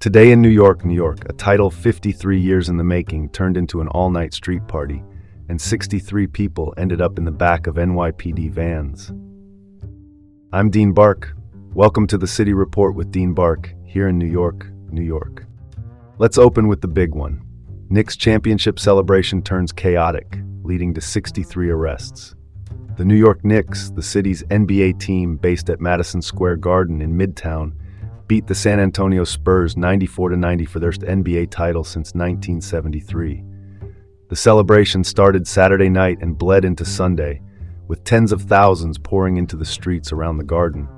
Today in New York, New York, a title 53 years in the making turned into an all-night street party, and 63 people ended up in the back of NYPD vans. I'm Dean Bark. Welcome to the City Report with Dean Bark, here in New York, New York. Let's open with the big one. Knicks championship celebration turns chaotic, leading to 63 arrests. The New York Knicks, the city's NBA team based at Madison Square Garden in Midtown, beat the San Antonio Spurs 94-90 for their NBA title since 1973. The celebration started Saturday night and bled into Sunday, with tens of thousands pouring into the streets around the Garden.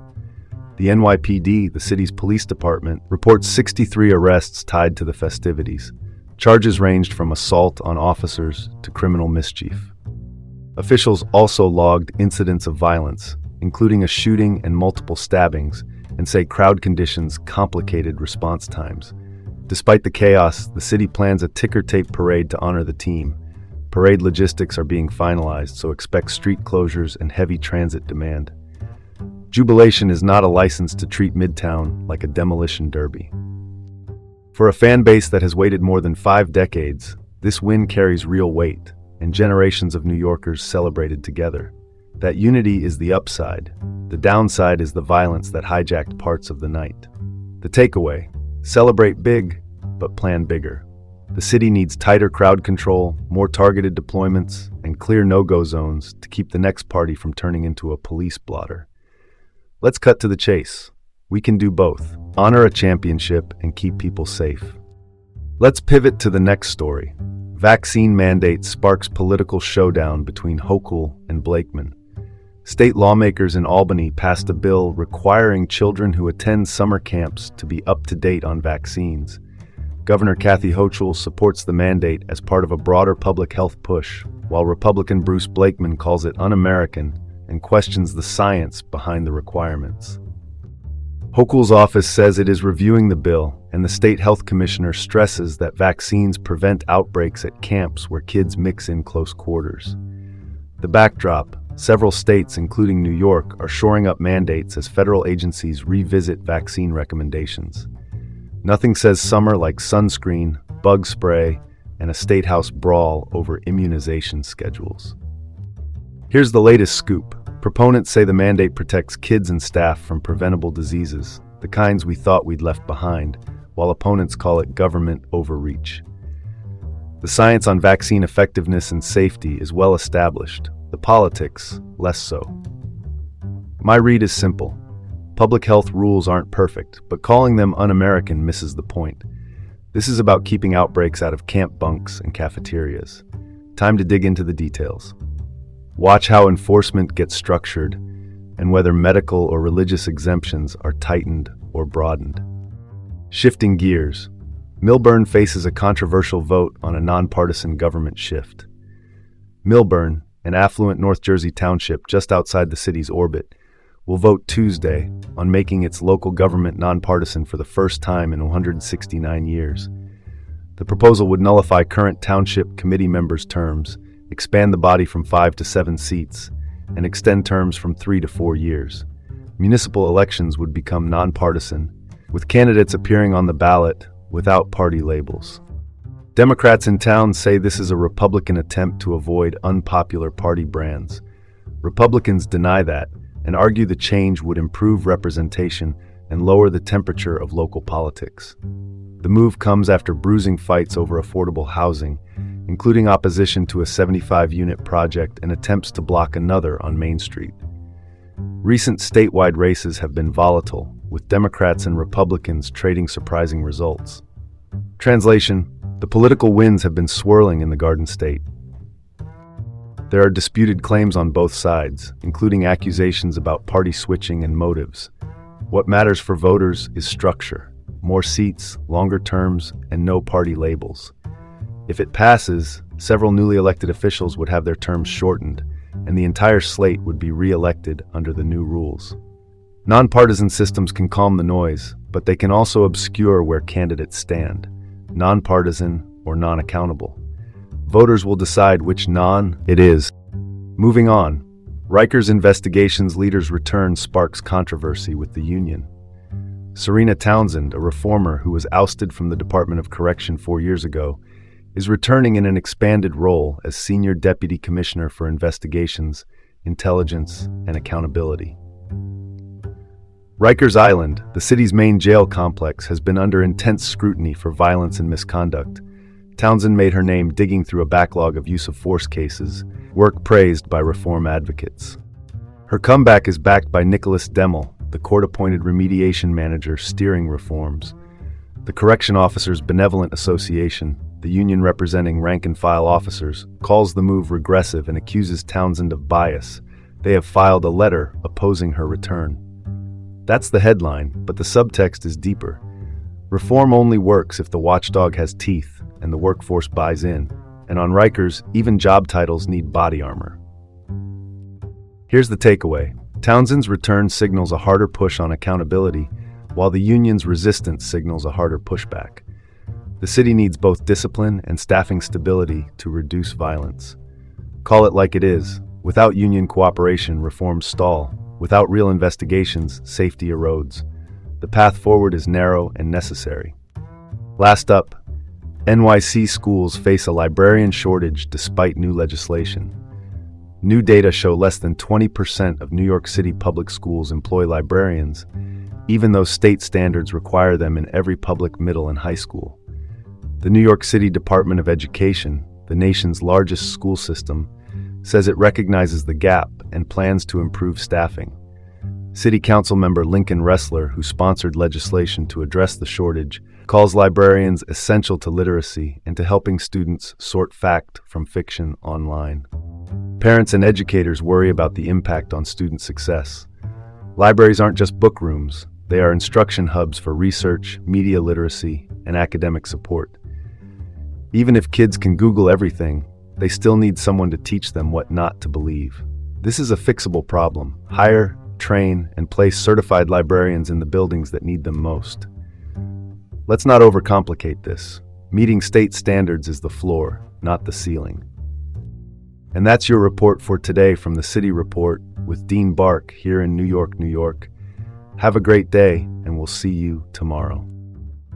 The NYPD, the city's police department, reports 63 arrests tied to the festivities. Charges ranged from assault on officers to criminal mischief. Officials also logged incidents of violence, including a shooting and multiple stabbings, and say crowd conditions complicated response times. Despite the chaos, the city plans a ticker tape parade to honor the team. Parade logistics are being finalized, so expect street closures and heavy transit demand. Jubilation is not a license to treat Midtown like a demolition derby. For a fan base that has waited more than 5 decades, this win carries real weight, and generations of New Yorkers celebrated together. That unity is the upside. The downside is the violence that hijacked parts of the night. The takeaway: celebrate big, but plan bigger. The city needs tighter crowd control, more targeted deployments, and clear no-go zones to keep the next party from turning into a police blotter. Let's cut to the chase. We can do both: honor a championship and keep people safe. Let's pivot to the next story. Vaccine mandate sparks political showdown between Hochul and Blakeman. State lawmakers in Albany passed a bill requiring children who attend summer camps to be up to date on vaccines. Governor Kathy Hochul supports the mandate as part of a broader public health push, while Republican Bruce Blakeman calls it un-American and questions the science behind the requirements. Hochul's office says it is reviewing the bill, and the state health commissioner stresses that vaccines prevent outbreaks at camps where kids mix in close quarters. The backdrop: several states, including New York, are shoring up mandates as federal agencies revisit vaccine recommendations. Nothing says summer like sunscreen, bug spray, and a state house brawl over immunization schedules. Here's the latest scoop. Proponents say the mandate protects kids and staff from preventable diseases, the kinds we thought we'd left behind, while opponents call it government overreach. The science on vaccine effectiveness and safety is well established. The politics, less so. My read is simple. Public health rules aren't perfect, but calling them un-American misses the point. This is about keeping outbreaks out of camp bunks and cafeterias. Time to dig into the details. Watch how enforcement gets structured and whether medical or religious exemptions are tightened or broadened. Shifting gears. Millburn faces a controversial vote on a nonpartisan government shift. Millburn, an affluent North Jersey township just outside the city's orbit, will vote Tuesday on making its local government nonpartisan for the first time in 169 years. The proposal would nullify current township committee members' terms, expand the body from 5 to 7 seats, and extend terms from 3 to 4 years. Municipal elections would become nonpartisan, with candidates appearing on the ballot without party labels. Democrats in town say this is a Republican attempt to avoid unpopular party brands. Republicans deny that and argue the change would improve representation and lower the temperature of local politics. The move comes after bruising fights over affordable housing, including opposition to a 75-unit project and attempts to block another on Main Street. Recent statewide races have been volatile, with Democrats and Republicans trading surprising results. Translation: the political winds have been swirling in the Garden State. There are disputed claims on both sides, including accusations about party switching and motives. What matters for voters is structure: more seats, longer terms, and no party labels. If it passes, several newly elected officials would have their terms shortened, and the entire slate would be re-elected under the new rules. Nonpartisan systems can calm the noise, but they can also obscure where candidates stand, nonpartisan or non-accountable. Voters will decide which non it is. Moving on, Rikers investigations leader's return sparks controversy with the union. Serena Townsend, a reformer who was ousted from the Department of Correction 4 years ago, is returning in an expanded role as Senior Deputy Commissioner for Investigations, Intelligence, and Accountability. Rikers Island, the city's main jail complex, has been under intense scrutiny for violence and misconduct. Townsend made her name digging through a backlog of use-of-force cases, work praised by reform advocates. Her comeback is backed by Nicholas Demmel, the court-appointed remediation manager steering reforms. The Correction Officers Benevolent Association, the union representing rank-and-file officers, calls the move regressive and accuses Townsend of bias. They have filed a letter opposing her return. That's the headline, but the subtext is deeper. Reform only works if the watchdog has teeth and the workforce buys in. And on Rikers, even job titles need body armor. Here's the takeaway. Townsend's return signals a harder push on accountability, while the union's resistance signals a harder pushback. The city needs both discipline and staffing stability to reduce violence. Call it like it is. Without union cooperation, reforms stall. Without real investigations, safety erodes. The path forward is narrow and necessary. Last up, NYC schools face a librarian shortage despite new legislation. New data show less than 20% of New York City public schools employ librarians, even though state standards require them in every public middle and high school. The New York City Department of Education, the nation's largest school system, says it recognizes the gap and plans to improve staffing. City Council member Lincoln Ressler, who sponsored legislation to address the shortage, calls librarians essential to literacy and to helping students sort fact from fiction online. Parents and educators worry about the impact on student success. Libraries aren't just book rooms, they are instruction hubs for research, media literacy, and academic support. Even if kids can Google everything, they still need someone to teach them what not to believe. This is a fixable problem. Hire, train, and place certified librarians in the buildings that need them most. Let's not overcomplicate this. Meeting state standards is the floor, not the ceiling. And that's your report for today from the City Report with Dean Bark here in New York, New York. Have a great day, and we'll see you tomorrow.